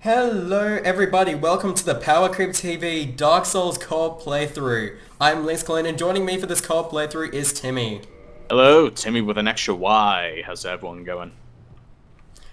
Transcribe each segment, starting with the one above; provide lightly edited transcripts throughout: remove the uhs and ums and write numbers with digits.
Hello everybody, welcome to the PowerCreepTV Dark Souls co-op playthrough. I'm Linksclone and joining me for this co-op playthrough is Timmy. Hello, Timmy with an extra Y. How's everyone going?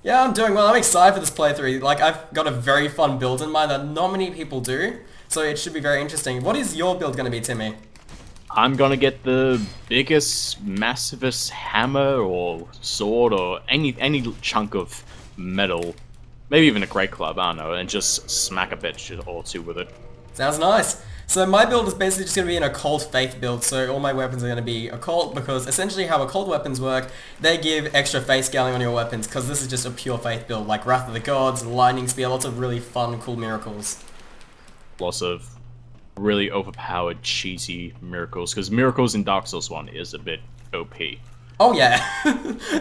Yeah, I'm doing well. I'm excited for this playthrough. I've got a very fun build in mind that not many people do, so it should be very interesting. What is your build going to be, Timmy? I'm gonna get the biggest, massivest hammer or sword or any chunk of metal, maybe even a great club, I don't know, and just smack a bitch or two with it. Sounds nice. So my build is basically just going to be an occult faith build, so all my weapons are going to be occult because essentially how occult weapons work, they give extra faith scaling on your weapons because this is just a pure faith build, like Wrath of the Gods, Lightning Spear, lots of really fun, cool miracles. Lots of really overpowered, cheesy miracles, because miracles in Dark Souls 1 is a bit OP. Oh yeah,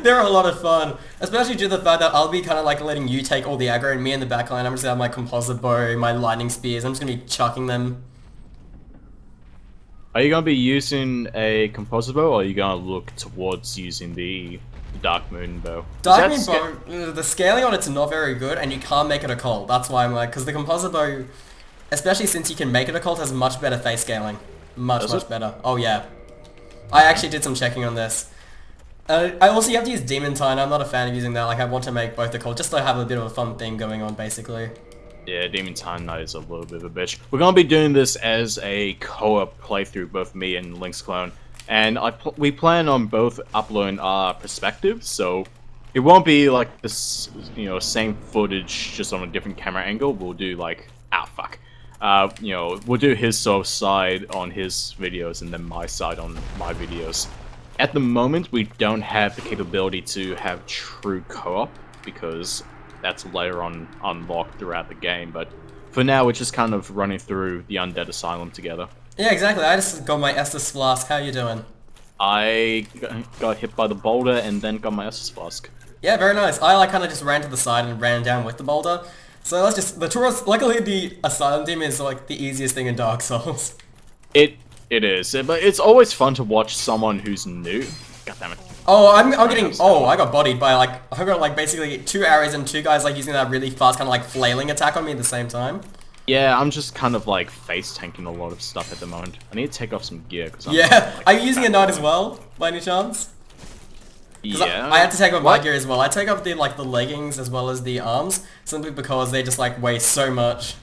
they're a lot of fun, especially due to the fact that I'll be kind of like letting you take all the aggro and me in the backline, I'm just going to have my composite bow, my lightning spears, I'm just going to be chucking them. Are you gonna be using a composite bow, or are you gonna look towards using the Dark Moon bow? Dark Moon Bow, the scaling on it's not very good and you can't make it occult, that's why I'm like, because the composite bow, especially since you can make it occult, has much better face scaling. Much better. Oh yeah. I actually did some checking on this. I also, you have to use Demon Time. I'm not a fan of using that. Like, I want to make both the call just to have a bit of a fun thing going on, basically. Yeah, Demon Time Knight is a little bit of a bitch. We're gonna be doing this as a co-op playthrough, both me and Linksclone, and we plan on both uploading our perspectives, so it won't be like this, same footage just on a different camera angle. We'll do like, we'll do his sort of side on his videos and then my side on my videos. At the moment, we don't have the capability to have true co-op because that's later on unlocked throughout the game, but for now we're just kind of running through the Undead Asylum together. Yeah, exactly. I just got my Estus Flask. How you doing? I got hit by the boulder and then got my Estus Flask. Yeah, very nice. I like kind of just ran to the side and ran down with the boulder. So let's just, the tourist, luckily the Asylum Demon is like the easiest thing in Dark Souls. It is, but it's always fun to watch someone who's new. God damn it. Oh, I'm getting, oh, I got bodied by like, I got like basically 2 arrows and 2 guys like using that really fast kind of like flailing attack on me at the same time. Yeah, I'm just kind of like face tanking a lot of stuff at the moment. I need to take off some gear because Yeah, are you using a knight as well, by any chance? Yeah. I have to take off my gear as well. I take off the leggings as well as the arms, simply because they just like weigh so much.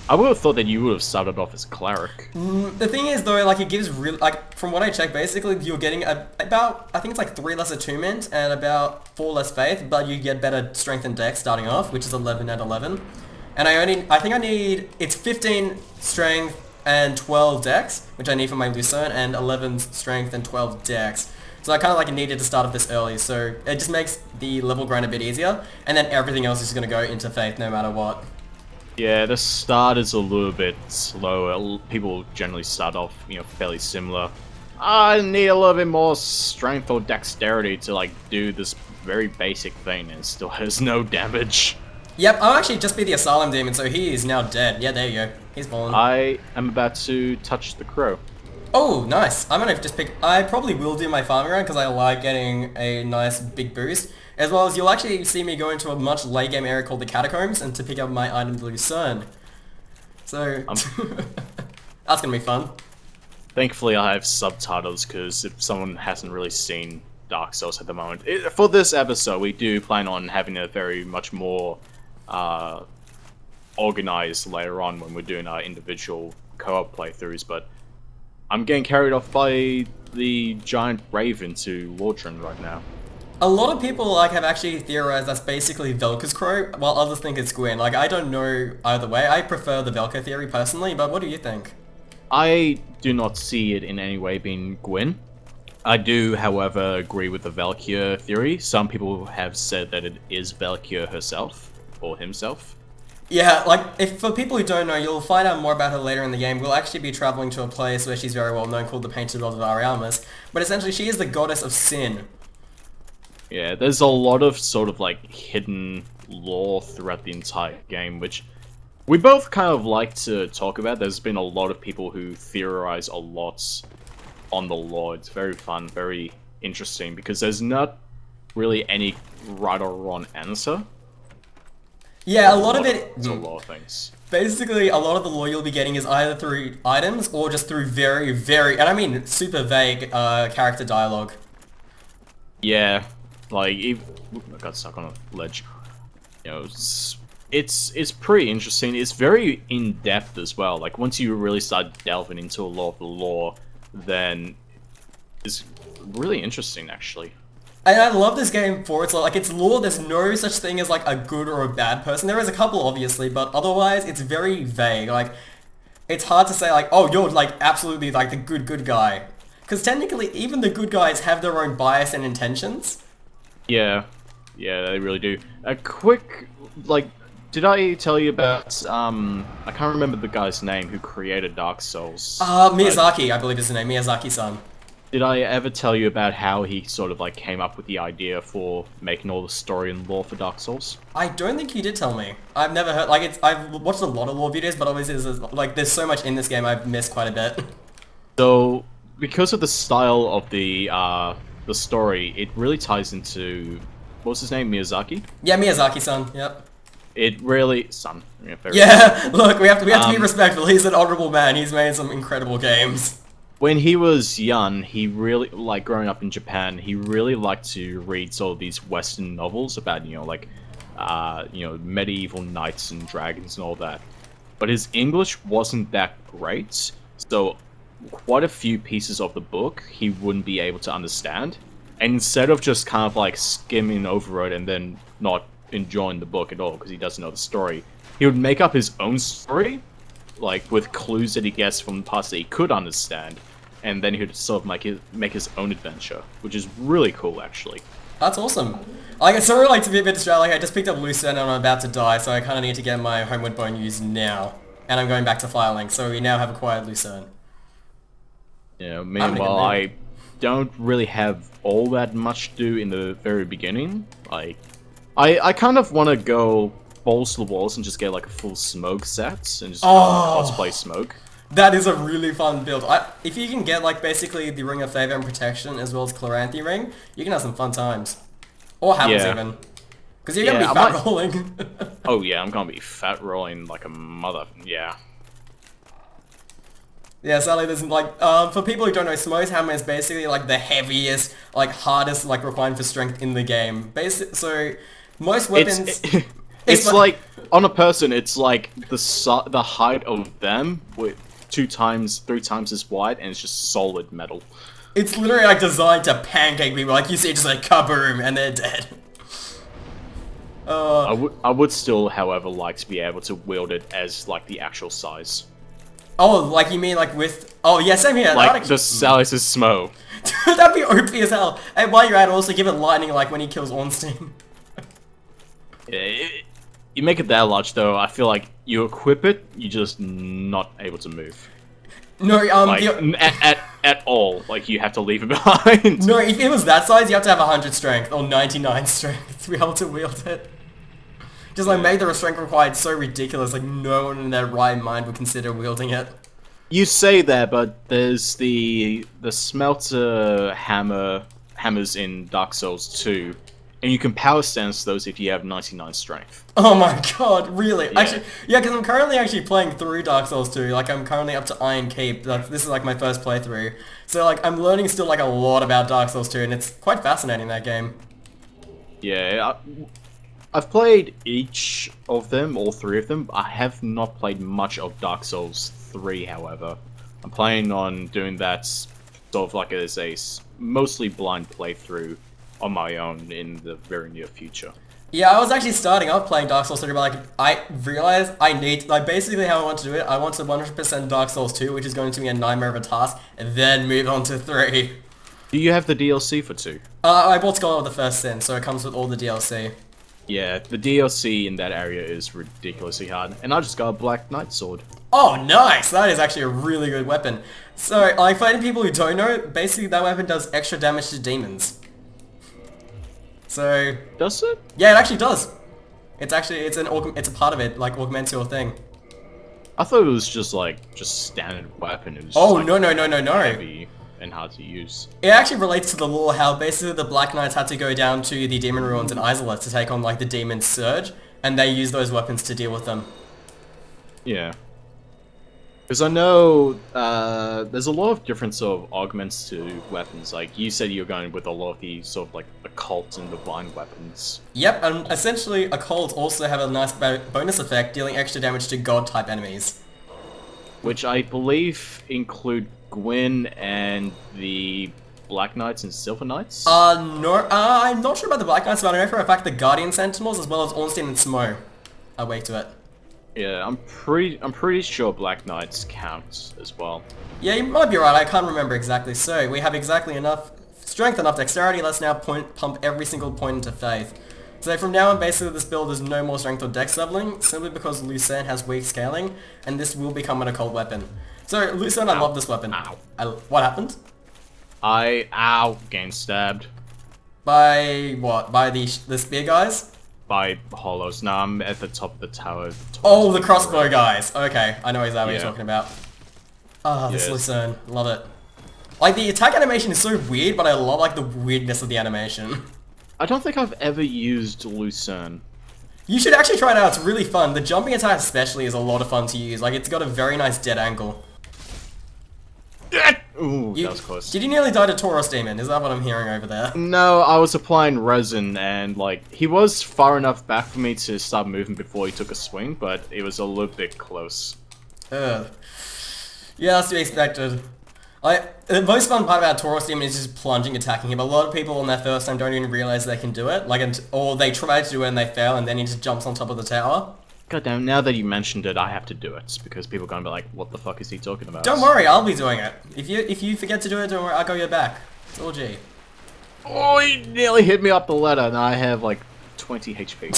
I would have thought that you would have started off as a cleric. The thing is though, like it gives real, like from what I checked, basically you're getting about, I think it's like 3 less attunement and about 4 less faith, but you get better strength and dex starting off, which is 11 and 11. And I think I need, it's 15 strength and 12 dex, which I need for my Lucerne, and 11 strength and 12 dex. So I kind of like needed to start off this early, so it just makes the level grind a bit easier, and then everything else is going to go into faith no matter what. Yeah, the start is a little bit slower. People generally start off, fairly similar. I need a little bit more strength or dexterity to like do this very basic thing and it still has no damage. Yep, I'll actually just be the Asylum Demon, so he is now dead. Yeah, there you go. He's fallen. I am about to touch the crow. Oh, nice. I'm gonna just pick, I probably will do my farming run because I like getting a nice big boost. As well as you'll actually see me go into a much late game area called the Catacombs and to pick up my item, the Lucerne. So, that's gonna be fun. Thankfully I have subtitles because if someone hasn't really seen Dark Souls at the moment. For this episode we do plan on having a very much more organized later on when we're doing our individual co-op playthroughs, but I'm getting carried off by the giant raven to Lordran right now. A lot of people like have actually theorized that's basically Velka's crow, while others think it's Gwyn. Like, I don't know either way. I prefer the Velka theory personally, but what do you think? I do not see it in any way being Gwyn. I do, however, agree with the Valkyr theory. Some people have said that it is Valkyr herself, or himself. Yeah, like, if for people who don't know, you'll find out more about her later in the game. We'll actually be traveling to a place where she's very well known called the Painted Rod of Ariamis, but essentially she is the goddess of sin. Yeah, there's a lot of sort of like hidden lore throughout the entire game, which we both kind of like to talk about. There's been a lot of people who theorize a lot on the lore. It's very fun, very interesting, because there's not really any right or wrong answer. Yeah, a lot of it... It's a lot of things. Basically, a lot of the lore you'll be getting is either through items or just through very, very, and I mean super vague character dialogue. Yeah, like I got stuck on a ledge. You know, it's pretty interesting. It's very in depth as well. Like once you really start delving into a lot of the lore, then it's really interesting actually. And I love this game for its lore. Like, its lore, there's no such thing as, like, a good or a bad person. There is a couple, obviously, but otherwise, it's very vague. Like, it's hard to say, like, oh, you're, like, absolutely, like, the good guy. Because technically, even the good guys have their own bias and intentions. Yeah, yeah, they really do. A quick, like, did I tell you about, I can't remember the guy's name who created Dark Souls. Miyazaki, I believe is the name. Miyazaki-san. Did I ever tell you about how he sort of like came up with the idea for making all the story and lore for Dark Souls? I don't think you did tell me. I've never heard, like, I've watched a lot of lore videos, but obviously there's so much in this game I've missed quite a bit. So, because of the style of the story, it really ties into, what's his name, Miyazaki? Yeah, Miyazaki-san, yep. It really, son. Yeah, look, we have to be respectful. He's an honorable man. He's made some incredible games. When he was young, he really, like, growing up in Japan, he really liked to read sort of these Western novels about, you know, like, medieval knights and dragons and all that. But his English wasn't that great, so quite a few pieces of the book he wouldn't be able to understand. And instead of just kind of, like, skimming over it and then not enjoying the book at all because he doesn't know the story, he would make up his own story, like, with clues that he gets from parts that he could understand, and then he would sort of make his own adventure, which is really cool, actually. That's awesome. Like, it's sort of like to be a bit distracted. Like, I just picked up Lucerne and I'm about to die, so I kind of need to get my Homeward Bone used now. And I'm going back to Firelink, so we now have acquired Lucerne. Yeah, meanwhile, I don't really have all that much to do in the very beginning. Like, I kind of want to go balls to the walls and just get like a full smoke set and just cosplay smoke. That is a really fun build. If you can get like basically the Ring of Favor and Protection as well as Chloranthy Ring, you can have some fun times. Or Havens even. Because you're gonna be fat rolling. Oh yeah, I'm gonna be fat rolling like a mother. Yeah. Yeah, sadly there's like, for people who don't know, Smoke's Hammer is basically like the heaviest, like hardest, like required for strength in the game. So, most weapons... It's like, on a person, it's like the height of them with 2 times, 3 times as wide, and it's just solid metal. It's literally like designed to pancake people, like you see just like kaboom, and they're dead. I would still, however, like to be able to wield it as like the actual size. Oh, like you mean like with... Oh yeah, same here. Like the size of Smo. That'd be OP as hell. And while you're at it, also give it lightning like when he kills Ornstein. Yeah, you make it that large though, I feel like you equip it, you're just not able to move. No, like, at all. Like, you have to leave it behind. No, if it was that size, you have to have 100 strength or 99 strength to be able to wield it. Just like make the strength required so ridiculous, like no one in their right mind would consider wielding it. You say that, but there's the smelter hammers in Dark Souls 2. And you can power stance those if you have 99 strength. Oh my god, really? Yeah. Actually, yeah, because I'm currently actually playing through Dark Souls 2. Like, I'm currently up to Iron Keep. This is like my first playthrough. So like, I'm learning still like a lot about Dark Souls 2, and it's quite fascinating, that game. Yeah, I've played each of them, all 3 of them. I have not played much of Dark Souls 3, however. I'm planning on doing that sort of like as a mostly blind playthrough on my own in the very near future. Yeah, I was actually starting off playing Dark Souls 3, but like, I realized I need, like, basically how I want to do it, I want to 100% Dark Souls 2, which is going to be a nightmare of a task, and then move on to 3. Do you have the DLC for 2? I bought Scholar of the First Sin, so it comes with all the DLC. Yeah, the DLC in that area is ridiculously hard, and I just got a Black Knight sword. Oh, nice! That is actually a really good weapon. So, like, for any people who don't know, basically that weapon does extra damage to demons. So... Does it? Yeah, it actually does. It's actually, it's a part of it, like, augments your thing. I thought it was just standard weapon. It was oh, just, no. Heavy and hard to use. It actually relates to the lore how basically the Black Knights had to go down to the Demon Ruins in Isola to take on, like, the Demon Surge. and they use those weapons to deal with them. Yeah. Because I know there's a lot of different sort of augments to weapons. Like, you said you're going with a lot of the sort of like occult and divine weapons. Yep, and essentially occults also have a nice bonus effect, dealing extra damage to god-type enemies. Which I believe include Gwyn and the Black Knights and Silver Knights? No, I'm not sure about the Black Knights, but I know for a fact the Guardian Sentinels, as well as Ornstein and Smo, are weak to it. Yeah, I'm pretty sure Black Knights count as well. Yeah, you might be right, I can't remember exactly. So, we have exactly enough strength, enough dexterity, let's now pump every single point into faith. So from now on, basically this build is no more strength or dex leveling, simply because Lucerne has weak scaling, and this will become an occult weapon. So, Lucerne, I love this weapon. Ow. What happened? Getting stabbed. By what? By the spear guys? By hollows. No, I'm at the top of the tower. Oh, the crossbow guys. Okay, I know exactly what you're talking about. Ah, this Yes. Lucerne. Love it. Like, the attack animation is so weird, but I love, like, the weirdness of the animation. I don't think I've ever used Lucerne. You should actually try it out, it's really fun. The jumping attack especially is a lot of fun to use. Like, it's got a very nice dead angle. Ooh, that was close. Did you nearly die to Tauros Demon? Is that what I'm hearing over there? No, I was applying resin, and like he was far enough back for me to start moving before he took a swing, but it was a little bit close. Ugh. Yeah, that's to be expected. The most fun part about Tauros Demon is just plunging, attacking him. A lot of people on their first time don't even realize they can do it, or they try to do it and they fail, and then he just jumps on top of the tower. Goddamn! Now that you mentioned it, I have to do it because people are gonna be like, "What the fuck is he talking about?" Don't worry, I'll be doing it. If you forget to do it, don't worry, I'll go your back. It's all G. Oh, he nearly hit me up the ladder, and I have like 20 HP.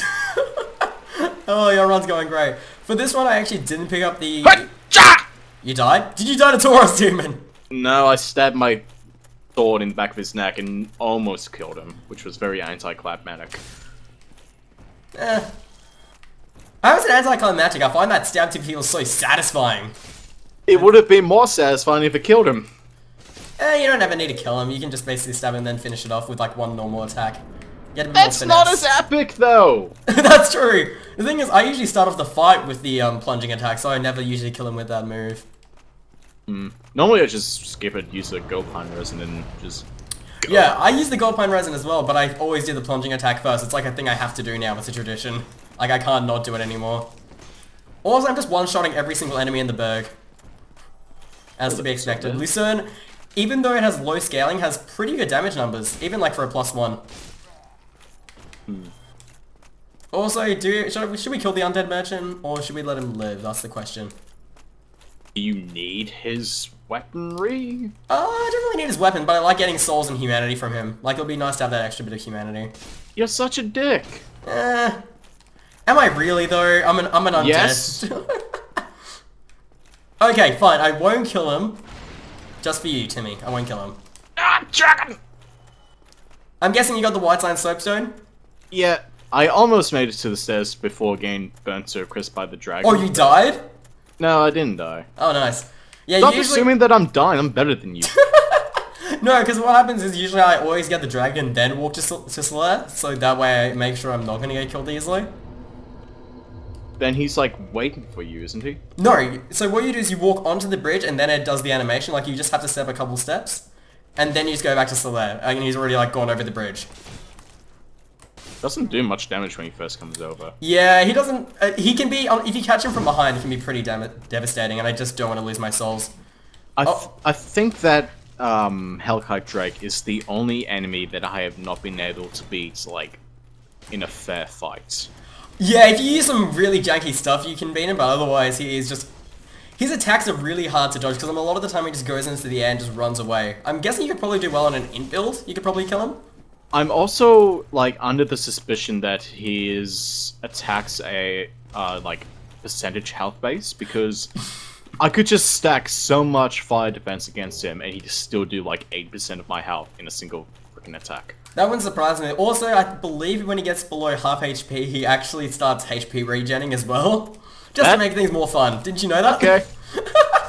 Oh, your run's going great. For this one, I actually didn't pick up the... Hacha! You died? Did you die to Tauros Demon? No, I stabbed my sword in the back of his neck and almost killed him, which was very anticlimactic. How is it anticlimactic? I find that stab to feel so satisfying. It would have been more satisfying if it killed him. You don't ever need to kill him. You can just basically stab him and then finish it off with like one normal attack. Get a bit That's more not finesse. as epic, though! That's true. The thing is, I usually start off the fight with the plunging attack, so I never usually kill him with that move. Normally I just skip it, use the gold pine resin, and just go. Yeah, I use the gold pine resin as well, but I always do the plunging attack first. It's like a thing I have to do now. It's a tradition. Like, I can't not do it anymore. Also, I'm just one-shotting every single enemy in the Berg. As to be expected. Lucerne, even though it has low scaling, has pretty good damage numbers, even like for a +1. Also, should we kill the undead merchant, or should we let him live? That's the question. Do you need his weaponry? I don't really need his weapon, but I like getting souls and humanity from him. Like, it'll be nice to have that extra bit of humanity. You're such a dick. Am I really though? I'm an undead. Yes. Okay, fine. I won't kill him. Just for you, Timmy. I won't kill him. Ah, dragon! I'm guessing you got the White Sign Soapstone? Yeah, I almost made it to the stairs before getting burnt to a crisp by the dragon. Oh, you died? No, I didn't die. Oh, nice. Yeah, Stop usually... assuming that I'm dying. I'm better than you. No, because what happens is usually I always get the dragon and then walk to Slayer, so that way I make sure I'm not going to get killed easily. Then he's like waiting for you, isn't he? No, so what you do is you walk onto the bridge and then it does the animation, like you just have to step a couple steps, and then you just go back to Slayer, and he's already like gone over the bridge. Doesn't do much damage when he first comes over. Yeah, he doesn't, he can be, if you catch him from behind, it can be pretty devastating, and I just don't want to lose my souls. I think that Hellkite Drake is the only enemy that I have not been able to beat, like, in a fair fight. Yeah, if you use some really janky stuff, you can beat him, but otherwise he is just... His attacks are really hard to dodge, because a lot of the time he just goes into the air and just runs away. I'm guessing you could probably do well on an int build. You could probably kill him. I'm also, like, under the suspicion that his attacks a, like, percentage health base, because I could just stack so much fire defense against him, and he'd still do, like, 8% of my health in a single freaking attack. That wouldn't surprise me. Also, I believe when he gets below half HP, he actually starts HP regenning as well. Just to make things more fun. Didn't you know that? Okay.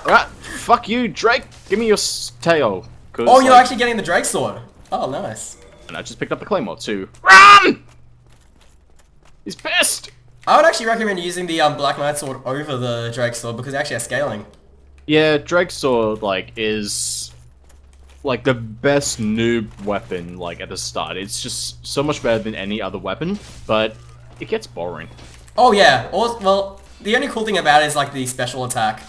Right, fuck you, Drake. Give me your tail. Oh, you're actually getting the Drake sword. Oh, nice. And I just picked up the claymore too. Run! He's pissed. I would actually recommend using the Black Knight sword over the Drake sword because it actually has scaling. Yeah, Drake's sword like is like the best noob weapon like at the start. It's just so much better than any other weapon, but it gets boring. Oh yeah. Well, the only cool thing about it is like the special attack.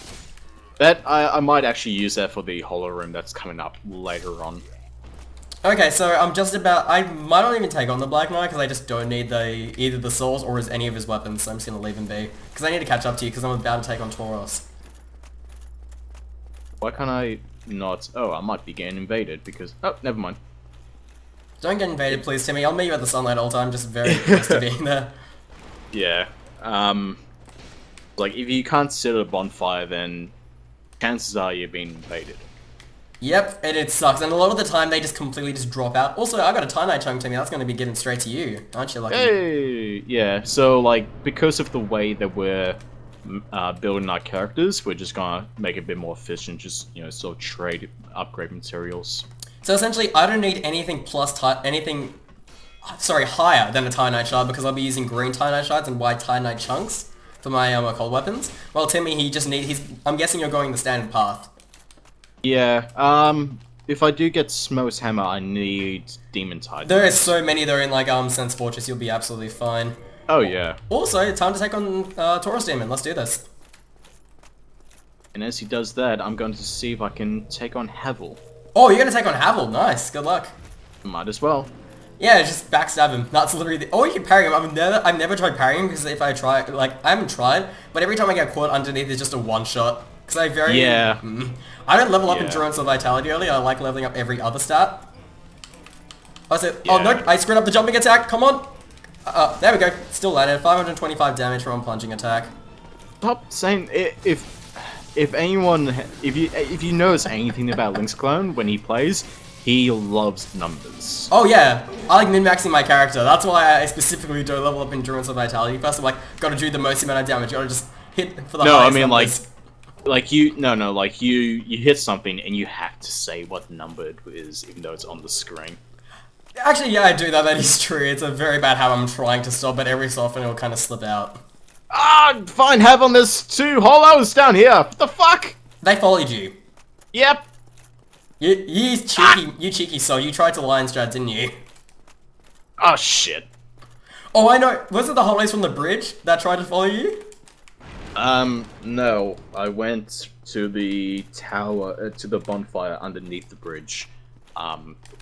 That I might actually use that for the holo room that's coming up later on. Okay, so I'm just about. I might not even take on the Black Knight because I just don't need either the souls or any of his weapons. So I'm just gonna leave him be because I need to catch up to you because I'm about to take on Tauros. Why can't I not? Oh, I might be getting invaded because. Oh, never mind. Don't get invaded, please, Timmy. I'll meet you at the sunlight altar. I'm just very close to being there. Yeah. Like if you can't sit at a bonfire, then chances are you're being invaded. Yep, and it sucks. And a lot of the time they just completely just drop out. Also, I got a Timmyy chunk to me. That's going to be given straight to you, aren't you? Lucky? Hey, yeah. So like because of the way that we're building our characters, we're just gonna make it a bit more efficient. Just sort of trade upgrade materials. So essentially, I don't need anything higher than a Timmyy shard because I'll be using green Timmyy shards and white Timmyy chunks for my cold weapons. Well, Timmy, he just need. I'm guessing you're going the standard path. Yeah. If I do get Smo's hammer, I need Demon Tide. There are so many that are in like Sense Fortress. You'll be absolutely fine. Oh yeah. Also, time to take on Tauros Demon. Let's do this. And as he does that, I'm going to see if I can take on Havel. Oh, you're gonna take on Havel. Nice. Good luck. Might as well. Yeah, just backstab him. That's literally the... Oh, you can parry him. I've never tried parrying him because if I try... Like, I haven't tried, but every time I get caught underneath, it's just a one-shot. Because I very... Yeah. I don't level up Yeah. Endurance or Vitality early. I like leveling up every other stat. I said... Yeah. Oh, no. I screwed up the jumping attack. Come on. There we go. Still landed. 525 damage from a plunging attack. Stop saying... If anyone... If you notice anything about Linksclone when he plays... He loves numbers. Oh yeah, I like min-maxing my character. That's why I specifically don't level up Endurance or Vitality. First, I'm like, gotta do the most amount of damage. Gotta just hit for the highest numbers. like you hit something and you have to say what number it is, even though it's on the screen. Actually, yeah, I do that. That is true. It's a very bad habit I'm trying to stop, but every so often it'll kind of slip out. Ah, fine, have on this 2 holos down here. What the fuck? They followed you. Yep. You cheeky, you cheeky soul. You tried to line strat, didn't you? Oh shit. Oh, I know. Was it the holos from the bridge that tried to follow you? No. I went to the tower, to the bonfire underneath the bridge.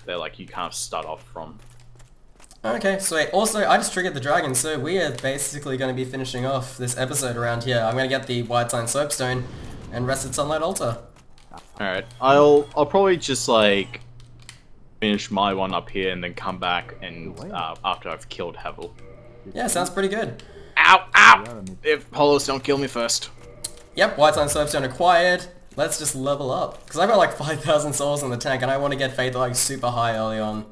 They're like you can't start off from. Okay, sweet. Also, I just triggered the dragon, so we are basically going to be finishing off this episode around here. I'm going to get the White Sign Soapstone and rest at Sunlight Altar. Alright, I'll probably just like finish my one up here and then come back and after I've killed Havel. Yeah, sounds pretty good. Ow! Ow! If holos don't kill me first. Yep, White Sign Soapstone acquired. Let's just level up. Because I've got like 5,000 souls in the tank and I want to get Faith like super high early on.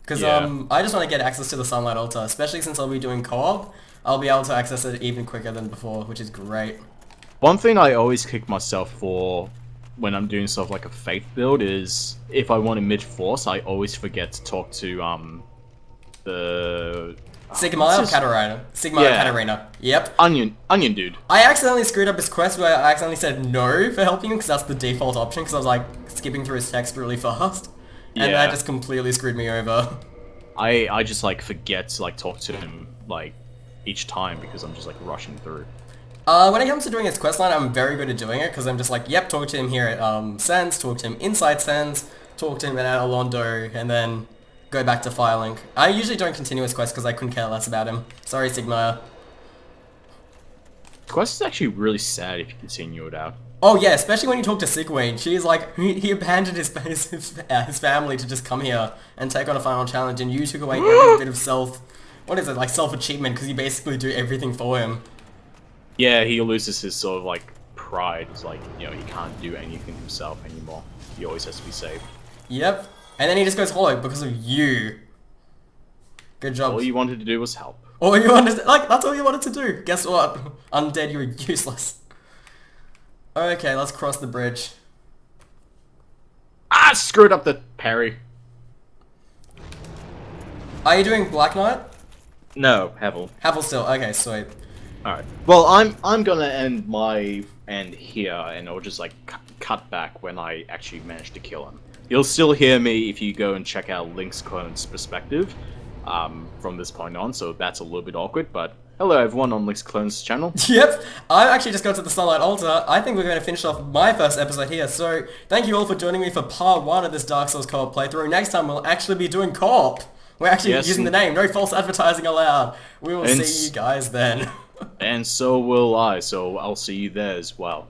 Because I just want to get access to the Sunlight Altar, especially since I'll be doing co-op. I'll be able to access it even quicker than before, which is great. One thing I always kick myself for when I'm doing stuff like a Faith build is if I want to mid-force, I always forget to talk to the Sigma or Katarina? Sigma or Katarina. Yep. Onion dude. I accidentally screwed up his quest where I accidentally said no for helping him because that's the default option because I was like skipping through his text really fast. And that just completely screwed me over. I just like forget to like talk to him like each time because I'm just like rushing through. When it comes to doing his questline, I'm very good at doing it because I'm just like, yep, talk to him here at Sands, talk to him inside Sands, talk to him at Alondo, and then go back to Firelink. I usually don't continue his quest because I couldn't care less about him. Sorry, Sigma. Quest is actually really sad if you continue it out. Oh yeah, especially when you talk to Sigwayne. She's like, he abandoned his family to just come here and take on a final challenge, and you took away every bit of self-achievement because you basically do everything for him. Yeah, he loses his sort of like pride. It's like, he can't do anything himself anymore. He always has to be saved. Yep. And then he just goes hollow because of you. Good job. All you wanted to do was help. All you wanted to, that's all you wanted to do. Guess what? Undead, you're useless. Okay, let's cross the bridge. Ah, screwed up the parry. Are you doing Black Knight? No, Havel. Havel still. Okay, sweet. Alright. Well, I'm gonna end my end here, and I'll just like cut back when I actually manage to kill him. You'll still hear me if you go and check out Linksclone's perspective from this point on, so that's a little bit awkward, but hello everyone on Linksclone's channel. Yep, I actually just got to the Sunlight Altar. I think we're going to finish off my first episode here, so thank you all for joining me for part 1 of this Dark Souls co-op playthrough. Next time we'll actually be doing co-op. We're actually using the name, no false advertising allowed. We will see you guys then. And so will I, so I'll see you there as well.